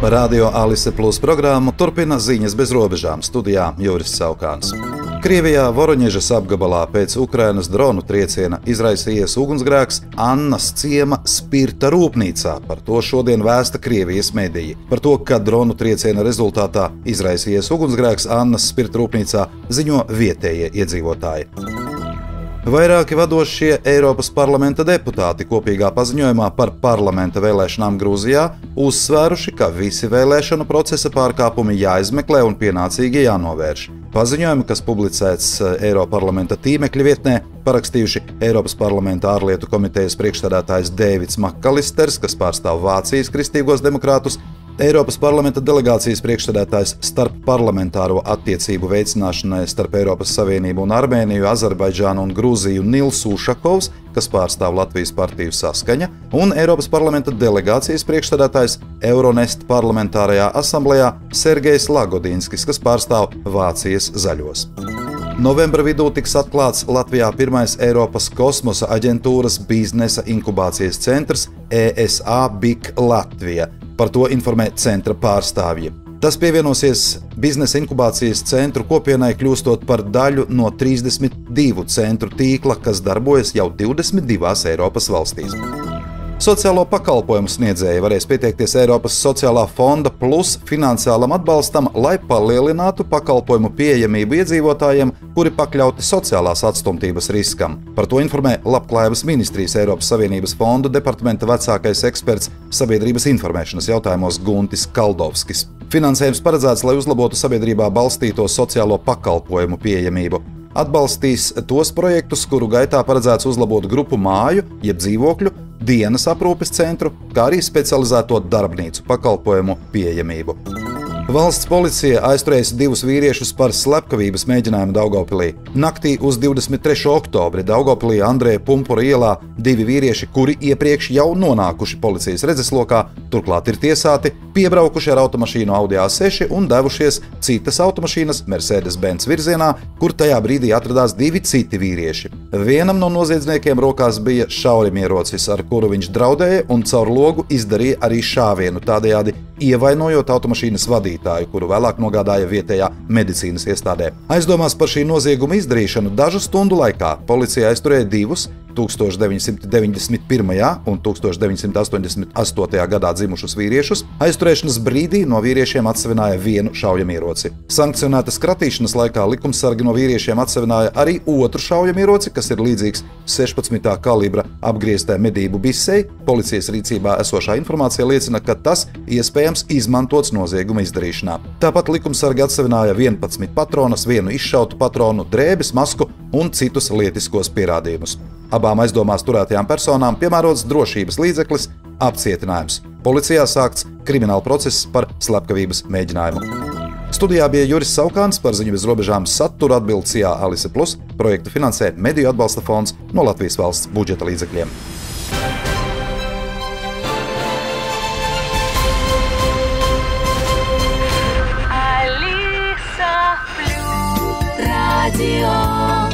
Radio Alise Plus programmu turpina ziņas bez robežām, studijā Juris Saukāns. Krievijā Voroņežas apgabalā pēc Ukrainas dronu trieciena izraisījies ugunsgrēks Annas ciema spirta rūpnīcā. Par to šodien vēsta Krievijas mediji. Par to, ka dronu trieciena rezultātā izraisījies ugunsgrēks Annas spirta rūpnīcā, ziņo vietējie iedzīvotāji. Vairāki vadošie Eiropas parlamenta deputāti kopīgā paziņojumā par parlamenta vēlēšanām Grūzijā uzsvēruši, ka visi vēlēšanu procesa pārkāpumi jāizmeklē un pienācīgi jānovērš. Paziņojumu, kas publicēts Eiroparlamenta tīmekļa vietnē, parakstījuši Eiropas parlamenta ārlietu komitejas priekšsēdētājs Dēvids Makalisters, kas pārstāv Vācijas kristīgos demokrātus, Eiropas parlamenta delegācijas priekšsēdētājs starpparlamentāro attiecību veicināšanai starp Eiropas Savienību un Armēniju, Azerbaidžānu un Grūziju Nils Ušakovs, kas pārstāv Latvijas partiju Saskaņa, un Eiropas parlamenta delegācijas priekšsēdētājs Euronest parlamentārajā asamblejā Sergejs Lagodinskis, kas pārstāv Vācijas Zaļos. Novembra vidū tiks atklāts Latvijā pirmais Eiropas kosmosa aģentūras biznesa inkubācijas centrs ESA BIK Latvija. Par to informē centra pārstāvji. Tas pievienosies biznesa inkubācijas centru kopienai, kļūstot par daļu no 32 centru tīkla, kas darbojas jau 22 Eiropas valstīs. Sociālo pakalpojumu sniedzēji varēs pieteikties Eiropas sociālā fonda plus finansiālam atbalstam, lai palielinātu pakalpojumu pieejamību iedzīvotājiem, kuri pakļauti sociālās atstumtības riskam. Par to informē Labklājības ministrijas Eiropas Savienības fondu departamenta vecākais eksperts sabiedrības informēšanas jautājumos Guntis Kaldovskis. Finansējums paredzēts, lai uzlabotu sabiedrībā balstīto sociālo pakalpojumu pieejamību. Atbalstīs tos projektus, kuru gaitā paredzēts uzlabot grupu māju, jeb dzīvokļu, dienas aprūpes centru, kā arī specializēto darbnīcu pakalpojumu pieejamību. Valsts policija aizturējusi 2 vīriešus par slepkavības mēģinājumu Daugavpilī. Naktī uz 23. oktobri Daugavpilī Andreja Pumpura ielā 2 vīrieši, kuri iepriekš jau nonākuši policijas redzeslokā, turklāt ir tiesāti, piebraukuši ar automašīnu Audi A6 un devušies citas automašīnas Mercedes-Benz virzienā, kur tajā brīdī atradās 2 citi vīrieši. Vienam no noziedzniekiem rokās bija šaurimierocis, ar kuru viņš draudēja un caur logu izdarīja arī šāvienu, tādējādi ievainojot automašīnas vadītāju, kuru vēlāk nogādāja vietējā medicīnas iestādē. Aizdomās par šī nozieguma izdarīšanu dažu stundu laikā policija aizturēja 2 1991. un 1988. gadā dzimušus vīriešus. Aizturēšanas brīdī no vīriešiem atsevināja 1 šaujamieroci. Sankcionētas kratīšanas laikā likumsargi no vīriešiem atsevināja arī otru šaujamieroci, kas ir līdzīgs 16. kalibra apgrieztai medību bisei. Policijas rīcībā esošā informācija liecina, ka tas iespējams izmantots nozieguma izdarīšanā. Tāpat likumsargi atsevināja 11 patronas, 1 izšautu patronu, drēbes, masku un citus lietiskos pierādījumus. Abām aizdomās turētajām personām piemērots drošības līdzeklis – apcietinājums. Policijā sākts krimināla process par slepkavības mēģinājumu. Studijā bija Juris Saukāns, par ziņu bez robežām saturu atbild CIA Alise Plus. Projektu finansē Mediju atbalsta fonds no Latvijas valsts budžeta līdzekļiem. Radio